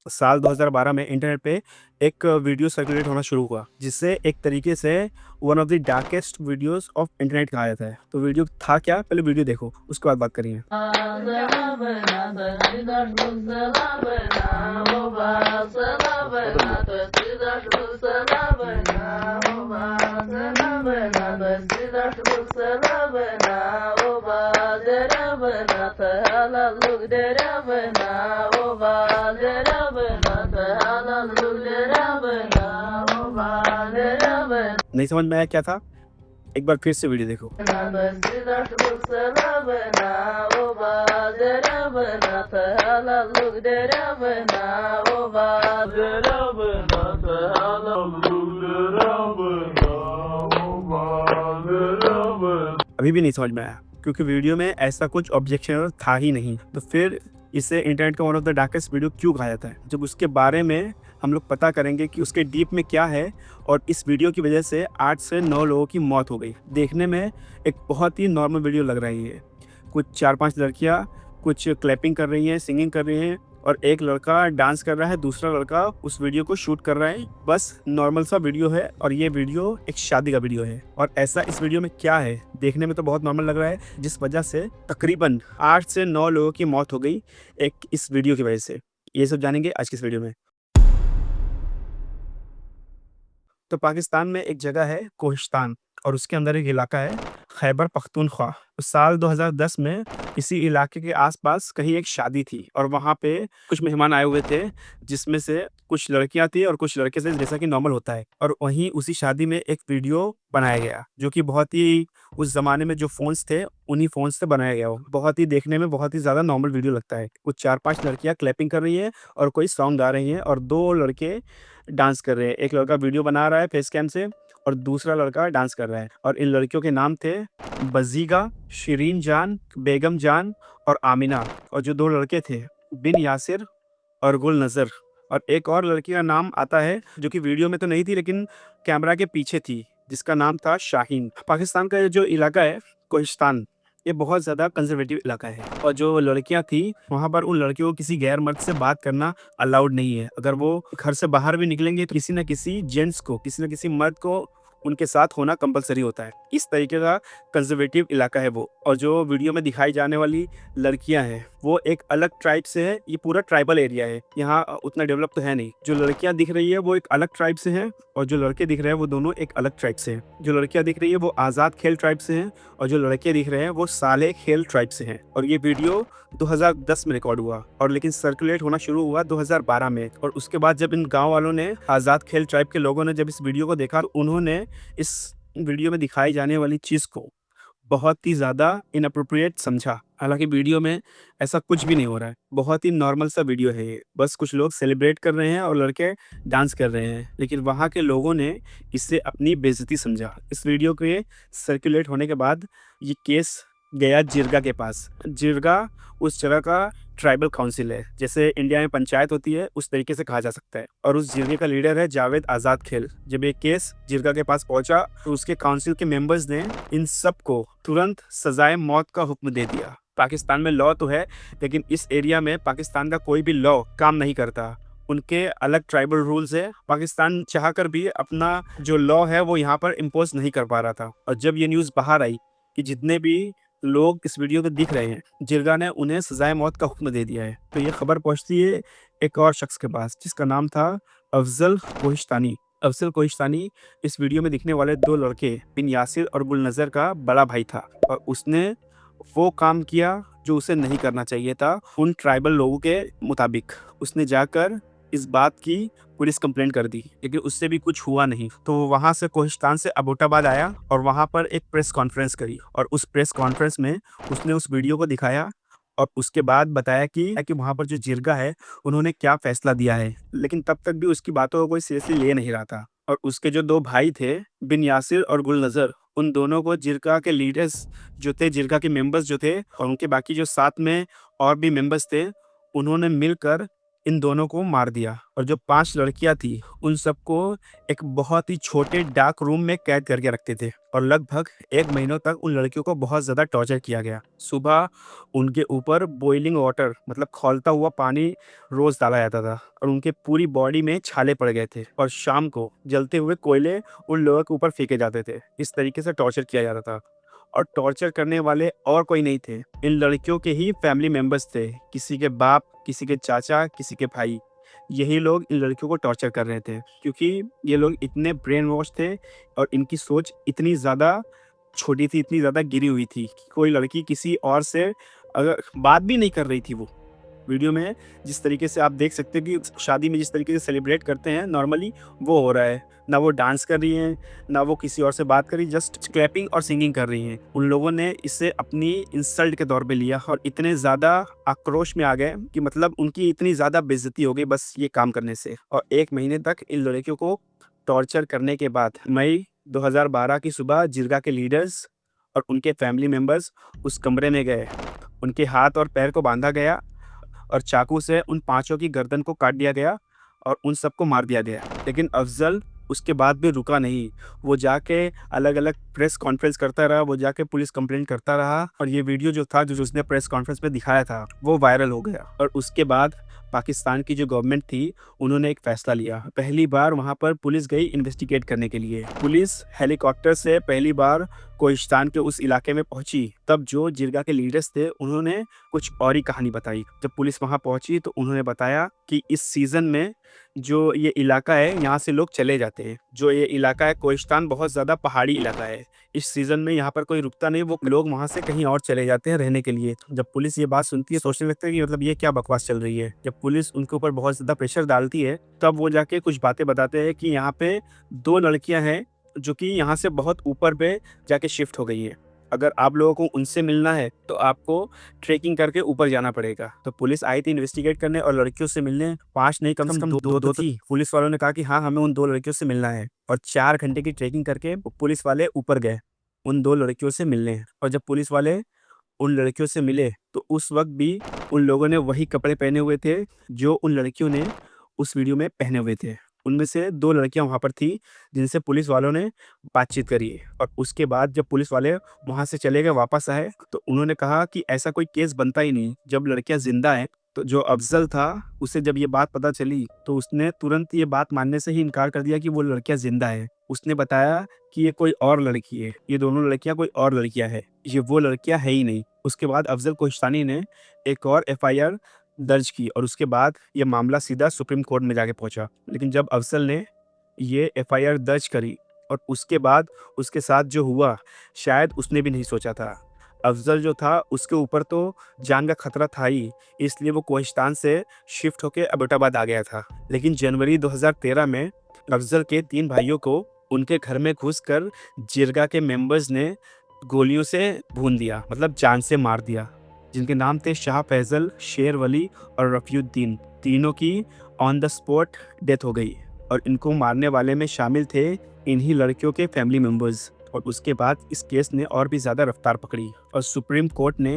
साल 2012 में इंटरनेट पे एक वीडियो सर्कुलेट होना शुरू हुआ, जिससे एक तरीके से one of the darkest videos of internet कहा जाता है। तो वीडियो था क्या? पहले वीडियो देखो, उसके बाद बात करेंगे। नहीं समझ में आया क्या था? एक बार फिर से वीडियो देखो। अभी भी नहीं समझ में आया, क्योंकि वीडियो में ऐसा कुछ ऑब्जेक्शनल था ही नहीं। तो फिर इसे इंटरनेट का one of the darkest video क्यों कहा जाता है? जब उसके बारे में हम लोग पता करेंगे कि उसके डीप में क्या है, और इस वीडियो की वजह से 8 से 9 लोगों की मौत हो गई। देखने में एक बहुत ही नॉर्मल वीडियो लग रही है। कुछ 4-5 लड़कियाँ कुछ क्लैपिंग कर रही हैं, सिंगिंग कर रही हैं, और एक लड़का डांस कर रहा है, दूसरा लड़का उस वीडियो को शूट कर रहा है। बस नॉर्मल सा वीडियो है, और ये वीडियो एक शादी का वीडियो है। और ऐसा इस वीडियो में क्या है? देखने में तो बहुत नॉर्मल लग रहा है, जिस वजह से तकरीबन 8 से 9 लोगों की मौत हो गई एक इस वीडियो की वजह से। ये सब जानेंगे आज की इस वीडियो में। तो पाकिस्तान में एक जगह है कोहिस्तान, और उसके अंदर एक इलाका है खैबर पख्तूनख्वा। साल 2010 में इसी इलाके के आसपास कहीं एक शादी थी, और वहाँ पे कुछ मेहमान आए हुए थे, जिसमें से कुछ लड़कियां थी और कुछ लड़के थे, जैसा कि नॉर्मल होता है। और वहीं उसी शादी में एक वीडियो बनाया गया, जो कि बहुत ही उस जमाने में जो फोन्स थे, उन्हीं फोन्स से बनाया गया। वो बहुत ही देखने में बहुत ही ज्यादा नॉर्मल वीडियो लगता है। कुछ 4-5 लड़कियां क्लैपिंग कर रही हैं और कोई सॉन्ग गा रही हैं, और 2 लड़के डांस कर रहे हैं। एक लड़का वीडियो बना रहा है फेस कैम से, और दूसरा लड़का डांस कर रहा है। और इन लड़कियों के नाम थे बजीगा, शिरीन जान, बेगम जान और आमिना। और जो 2 लड़के थे, बिन यासिर और गुल नज़र। और एक और लड़की का नाम आता है, जो कि वीडियो में तो नहीं थी लेकिन कैमरा के पीछे थी, जिसका नाम था शाहीन। पाकिस्तान का ये जो इलाका है कोहिस्तान, ये बहुत ज़्यादा कंजर्वेटिव इलाका है, और जो लड़कियां थी वहाँ पर, उन लड़कियों को किसी गैर मर्द से बात करना अलाउड नहीं है। अगर वो घर से बाहर भी निकलेंगे तो किसी न किसी जेंट्स को, किसी न किसी मर्द को उनके साथ होना कंपलसरी होता है। इस तरीके का कंजर्वेटिव इलाका है वो। और जो वीडियो में दिखाई जाने वाली लड़कियां हैं, वो एक अलग ट्राइब से है। ये पूरा ट्राइबल एरिया है, यहाँ उतना डेवलप तो है नहीं। जो लड़कियां दिख रही है वो एक अलग ट्राइब से हैं, और जो लड़के दिख रहे हैं वो दोनों एक अलग ट्राइब से हैं। जो लड़कियां दिख रही है वो आज़ाद खेल ट्राइब से हैं, और जो लड़के दिख रहे हैं वो साले खेल ट्राइब से हैं। और ये वीडियो 2010 में रिकॉर्ड हुआ, और लेकिन सर्कुलेट होना शुरू हुआ 2012 में। और उसके बाद जब इन गांव वालों ने, आज़ाद खेल ट्राइब के लोगों ने जब इस वीडियो को देखा, तो उन्होंने इस वीडियो में दिखाई जाने वाली चीज़ को बहुत ही ज़्यादा इनअप्रोप्रिएट समझा। हालाँकि वीडियो में ऐसा कुछ भी नहीं हो रहा है, बहुत ही नॉर्मल सा वीडियो है ये। बस कुछ लोग सेलिब्रेट कर रहे हैं और लड़के डांस कर रहे हैं, लेकिन वहाँ के लोगों ने इससे अपनी बेइज़्ज़ती समझा। इस वीडियो के सर्कुलेट होने के बाद ये केस गया जिरगा के पास। जिरगा उस जगह का ट्राइबल काउंसिल है, जैसे इंडिया में पंचायत होती है, उस तरीके से कहा जा सकता है। और उस जिरगे का लीडर है जावेद आज़ाद खेल। जब ये केस जिरगा के पास पहुंचा, तो उसके काउंसिल के मेंबर्स ने इन सब को तुरंत सजाए मौत का हुक्म दे दिया। पाकिस्तान में लॉ तो है, लेकिन इस एरिया में पाकिस्तान का कोई भी लॉ काम नहीं करता। उनके अलग ट्राइबल रूल्स है। पाकिस्तान चाहकर भी अपना जो लॉ है वो यहाँ पर इम्पोज नहीं कर पा रहा था। और जब ये न्यूज़ बाहर आई कि जितने भी लोग इस वीडियो में दिख रहे हैं, जिरगा ने उन्हें सजाए मौत का हुक्म दे दिया है, तो ये खबर पहुंचती है एक और शख्स के पास, जिसका नाम था अफजल कोहिस्तानी। अफजल कोहिस्तानी इस वीडियो में दिखने वाले 2 लड़के बिन यासिर और गुल नज़र का बड़ा भाई था, और उसने वो काम किया जो उसे नहीं करना चाहिए था। उन ट्राइबल लोगों के मुताबिक उसने जाकर इस बात की पुलिस कंप्लेंट कर दी, लेकिन उससे भी कुछ हुआ नहीं। तो वो वहाँ से कोहिस्तान से अबोटाबाद आया, और वहाँ पर एक प्रेस कॉन्फ्रेंस करी, और उस प्रेस कॉन्फ्रेंस में उसने उस वीडियो को दिखाया, और उसके बाद बताया कि वहाँ पर जो जिरगा है उन्होंने क्या फैसला दिया है। लेकिन तब तक भी उसकी बातों को कोई सीरियसली ले नहीं रहा था। और उसके जो 2 भाई थे, बिन यासिर और गुल नज़र, उन दोनों को जिरगा के लीडर्स जो थे, जिरगा के मेंबर्स जो थे, और उनके बाकी जो साथ में और भी मेंबर्स थे, उन्होंने मिलकर इन दोनों को मार दिया और जो 5 लड़कियां थी उन सबको एक बहुत ही छोटे डार्क रूम में कैद करके रखते थे और लगभग 1 महीनों तक उन लड़कियों को बहुत ज़्यादा टॉर्चर किया गया। सुबह उनके ऊपर बॉइलिंग वाटर मतलब खौलता हुआ पानी रोज़ डाला जाता था और उनके पूरी बॉडी में छाले पड़ गए थे और शाम को जलते हुए कोयले उन लोगों के ऊपर फेंके जाते थे। इस तरीके से टॉर्चर किया जाता था और टॉर्चर करने वाले और कोई नहीं थे, इन लड़कियों के ही फैमिली मेंबर्स थे। किसी के बाप, किसी के चाचा, किसी के भाई, यही लोग इन लड़कियों को टॉर्चर कर रहे थे क्योंकि ये लोग इतने ब्रेन वॉश थे और इनकी सोच इतनी ज़्यादा छोटी थी, इतनी ज़्यादा गिरी हुई थी कि कोई लड़की किसी और से अगर बात भी नहीं कर रही थी। वो वीडियो में जिस तरीके से आप देख सकते हैं कि शादी में जिस तरीके से सेलिब्रेट करते हैं नॉर्मली, वो हो रहा है। ना वो डांस कर रही हैं, ना वो किसी और से बात कर रही, जस्ट क्लैपिंग और सिंगिंग कर रही हैं। उन लोगों ने इसे अपनी इंसल्ट के तौर पे लिया और इतने ज़्यादा आक्रोश में आ गए कि मतलब उनकी इतनी ज़्यादा बेइज्जती हो गई बस ये काम करने से। और 1 महीने तक इन लड़कियों को टॉर्चर करने के बाद मई 2012 की सुबह जिरगा के लीडर्स और उनके फैमिली मेंबर्स उस कमरे में गए। उनके हाथ और पैर को बांधा गया और चाकू से उन 5 की गर्दन को काट दिया गया और उन सबको मार दिया गया। लेकिन अफ़ज़ल उसके बाद भी रुका नहीं। वो जाके अलग-अलग प्रेस कॉन्फ्रेंस करता रहा, वो जाके पुलिस कंप्लेंट करता रहा और ये वीडियो जो था जो उसने प्रेस कॉन्फ्रेंस में दिखाया था, वो वायरल हो गया। और उसके बाद पाकिस्तान की जो गवर्नमेंट थी, उन्होंने एक फ़ैसला लिया। पहली बार वहाँ पर पुलिस गई इन्वेस्टिगेट करने के लिए। पुलिस हेलीकॉप्टर से पहली बार कोहिस्तान के उस इलाके में पहुंची। तब जो जिरगा के लीडर्स थे उन्होंने कुछ और ही कहानी बताई। जब पुलिस वहां पहुंची तो उन्होंने बताया कि इस सीज़न में जो ये इलाका है यहाँ से लोग चले जाते हैं। जो ये इलाका है कोहिस्तान बहुत ज़्यादा पहाड़ी इलाका है। इस सीज़न में यहाँ पर कोई रुकता नहीं, वो लोग वहाँ से कहीं और चले जाते हैं रहने के लिए। जब पुलिस ये बात सुनती है सोचने लगता है कि मतलब ये क्या बकवास चल रही है। जब पुलिस उनके ऊपर बहुत ज़्यादा प्रेशर डालती है तब वो जाके कुछ बातें बताते हैं कि यहाँ पे 2 लड़कियाँ हैं जो कि यहाँ से बहुत ऊपर पे जाके शिफ्ट हो गई है। अगर आप लोगों को उनसे मिलना है तो आपको ट्रेकिंग करके ऊपर जाना पड़ेगा। तो पुलिस आई थी इन्वेस्टिगेट करने और लड़कियों से मिलने। 5 नहीं कम से कम 2 तो थी। पुलिस वालों ने कहा कि हाँ, हमें उन 2 लड़कियों से मिलना है और 4 घंटे की ट्रेकिंग करके पुलिस वाले ऊपर गए उन 2 लड़कियों से मिलने। और जब पुलिस वाले उन लड़कियों से मिले तो उस वक़्त भी उन लोगों ने वही कपड़े पहने हुए थे जो उन लड़कियों ने उस वीडियो में पहने हुए थे। उनमें से 2 लड़कियाँ वहाँ पर थी जिनसे पुलिस वालों ने बातचीत करी और उसके बाद जब पुलिस वाले वहाँ से चले गए वापस आए तो उन्होंने कहा कि ऐसा कोई केस बनता ही नहीं जब लड़कियाँ ज़िंदा हैं। तो जो अफ़ज़ल था उसे जब ये बात पता चली तो उसने तुरंत ये बात मानने से ही इनकार कर दिया कि वो लड़कियाँ ज़िंदा हैं। उसने बताया कि ये कोई और लड़की है, ये दोनों लड़कियाँ कोई और लड़कियाँ हैं, ये वो लड़कियाँ है ही नहीं। उसके बाद अफ़ज़ल कोहिस्तानी ने एक और एफआईआर दर्ज की और उसके बाद ये मामला सीधा सुप्रीम कोर्ट में जाके पहुंचा। लेकिन जब अफ़ज़ल ने ये एफआईआर दर्ज करी और उसके बाद उसके साथ जो हुआ शायद उसने भी नहीं सोचा था। अफ़ज़ल जो था उसके ऊपर तो जान का खतरा था ही, इसलिए वो कोहिस्तान से शिफ्ट होके एबोटाबाद आ गया था। लेकिन जनवरी 2013 में अफ़ज़ल के 3 भाइयों को उनके घर में घुसकर जिरगा के मेंबर्स ने गोलियों से भून दिया, मतलब जान से मार दिया। जिनके नाम थे शाह फैज़ल, शेर वली और रफ़ीउद्दीन। तीनों की ऑन द स्पॉट डेथ हो गई और इनको मारने वाले में शामिल थे इन्हीं लड़कियों के फैमिली मेंबर्स। और उसके बाद इस केस ने और भी ज़्यादा रफ्तार पकड़ी और सुप्रीम कोर्ट ने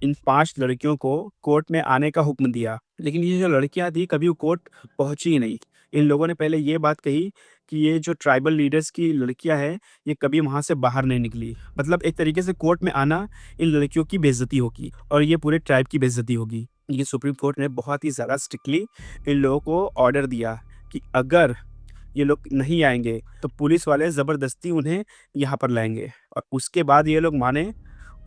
इन 5 लड़कियों को कोर्ट में आने का हुक्म दिया। लेकिन ये जो लड़कियां थी कभी वो कोर्ट पहुंची ही नहीं। इन लोगों ने पहले ये बात कही कि ये जो ट्राइबल लीडर्स की लड़कियां हैं ये कभी वहां से बाहर नहीं निकली। मतलब एक तरीके से कोर्ट में आना इन लड़कियों की बेइज्जती होगी और ये पूरे ट्राइब की बेइज्जती होगी। ये सुप्रीम कोर्ट ने बहुत ही ज़्यादा स्ट्रिक्टली इन लोगों को ऑर्डर दिया कि अगर ये लोग नहीं आएंगे तो पुलिस वाले ज़बरदस्ती उन्हें यहाँ पर लाएंगे। और उसके बाद ये लोग माने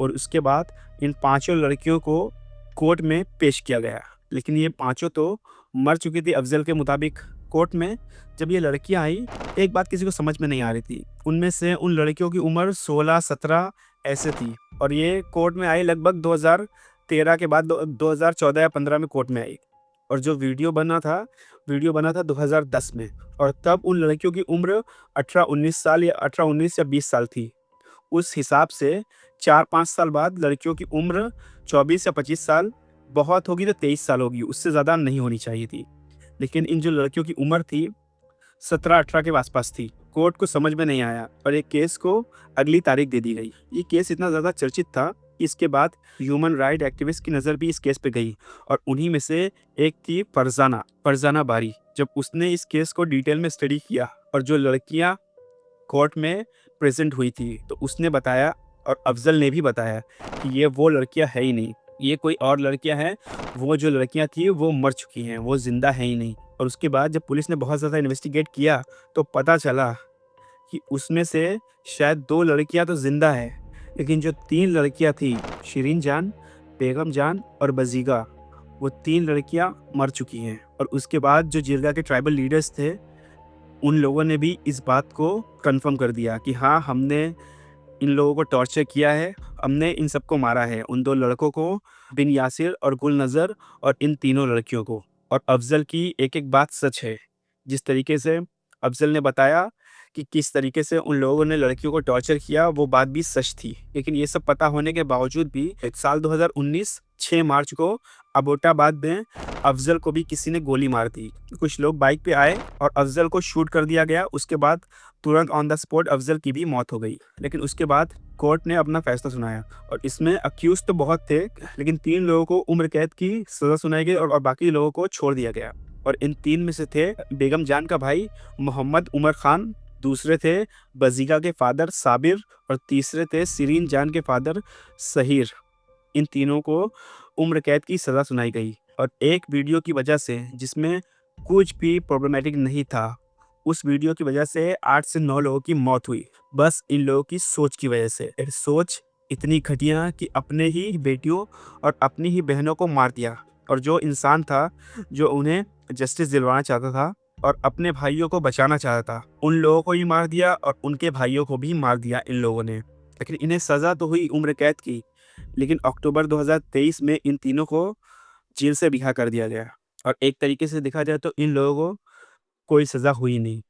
और उसके बाद इन 5 लड़कियों को कोर्ट में पेश किया गया। लेकिन ये 5 तो मर चुकी थी अफ़ज़ल के मुताबिक। कोर्ट में जब ये लड़कियां आई एक बात किसी को समझ में नहीं आ रही थी। उनमें से उन लड़कियों की उम्र 16-17 ऐसे थी और ये कोर्ट में आई लगभग 2013 के बाद 2014 या 15 में कोर्ट में आई। और जो वीडियो बना था 2010 में और तब उन लड़कियों की उम्र 18-19 साल या 18-19 या 20 साल थी। उस हिसाब से 4-5 साल बाद लड़कियों की उम्र 24 या 25 साल, बहुत होगी तो 23 साल होगी, उससे ज़्यादा नहीं होनी चाहिए थी। लेकिन इन जो लड़कियों की उम्र थी 17-18 के आसपास थी। कोर्ट को समझ में नहीं आया और एक केस को अगली तारीख दे दी गई। ये केस इतना ज़्यादा चर्चित था इसके बाद ह्यूमन राइट एक्टिविस्ट की नज़र भी इस केस पे गई और उन्हीं में से एक थी फरजाना बारी। जब उसने इस केस को डिटेल में स्टडी किया और जो लड़कियां कोर्ट में प्रेजेंट हुई थी तो उसने बताया और अफजल ने भी बताया कि ये वो लड़कियां है ही नहीं, ये कोई और लड़कियां हैं। वो जो लड़कियां थी वो मर चुकी हैं, वो जिंदा है ही नहीं। और उसके बाद जब पुलिस ने बहुत ज़्यादा इन्वेस्टिगेट किया तो पता चला कि उसमें से शायद 2 लड़कियां तो ज़िंदा है, लेकिन जो 3 लड़कियां थी, शिरीन जान, बेगम जान और बज़ीगा, वो 3 लड़कियां मर चुकी हैं। और उसके बाद जो जिरगा के ट्राइबल लीडर्स थे, उन लोगों ने भी इस बात को कन्फर्म कर दिया कि हाँ, हमने इन लोगों को टॉर्चर किया है, हमने इन सबको मारा है, उन 2 लड़कों को, बिन यासिर और गुल नज़र और इन तीनों लड़कियों को। और अफ़ज़ल की एक-एक बात सच है। जिस तरीके से अफ़ज़ल ने बताया कि किस तरीके से उन लोगों ने लड़कियों को टॉर्चर किया, वो बात भी सच थी। लेकिन ये सब पता होने के बावजूद भी साल 2019 6 मार्च को अबोटाबाद में अफ़ज़ल को भी किसी ने गोली मार दी। कुछ लोग बाइक पे आए और अफ़ज़ल को शूट कर दिया गया। उसके बाद तुरंत ऑन द स्पॉट अफ़ज़ल की भी मौत हो गई। लेकिन उसके बाद कोर्ट ने अपना फैसला सुनाया और इसमें अक्यूज तो बहुत थे, लेकिन 3 लोगों को उम्र कैद की सज़ा सुनाई गई और बाकी लोगों को छोड़ दिया गया। और इन 3 में से थे बेगम जान का भाई मोहम्मद उमर खान, दूसरे थे बज़ीगा के फादर साबिर और तीसरे थे शिरीन जान के फादर सहीर। इन तीनों को उम्र कैद की सज़ा सुनाई गई। और एक वीडियो की वजह से, जिसमें कुछ भी प्रॉब्लमैटिक नहीं था, उस वीडियो की वजह से 8 से 9 लोगों की मौत हुई, बस इन लोगों की सोच की वजह से। सोच इतनी घटिया कि अपने ही बेटियों और अपनी ही बहनों को मार दिया। और जो इंसान था, जो उन्हें जस्टिस दिलवाना चाहता था और अपने भाइयों को बचाना चाहता था, उन लोगों को ही मार दिया और उनके भाइयों को भी मार दिया इन लोगों ने। लेकिन इन्हें सज़ा तो हुई उम्र कैद की, लेकिन अक्टूबर 2023 में इन तीनों को जेल से रिहा कर दिया गया। और एक तरीके से देखा जाए तो इन लोगों को कोई सज़ा हुई नहीं।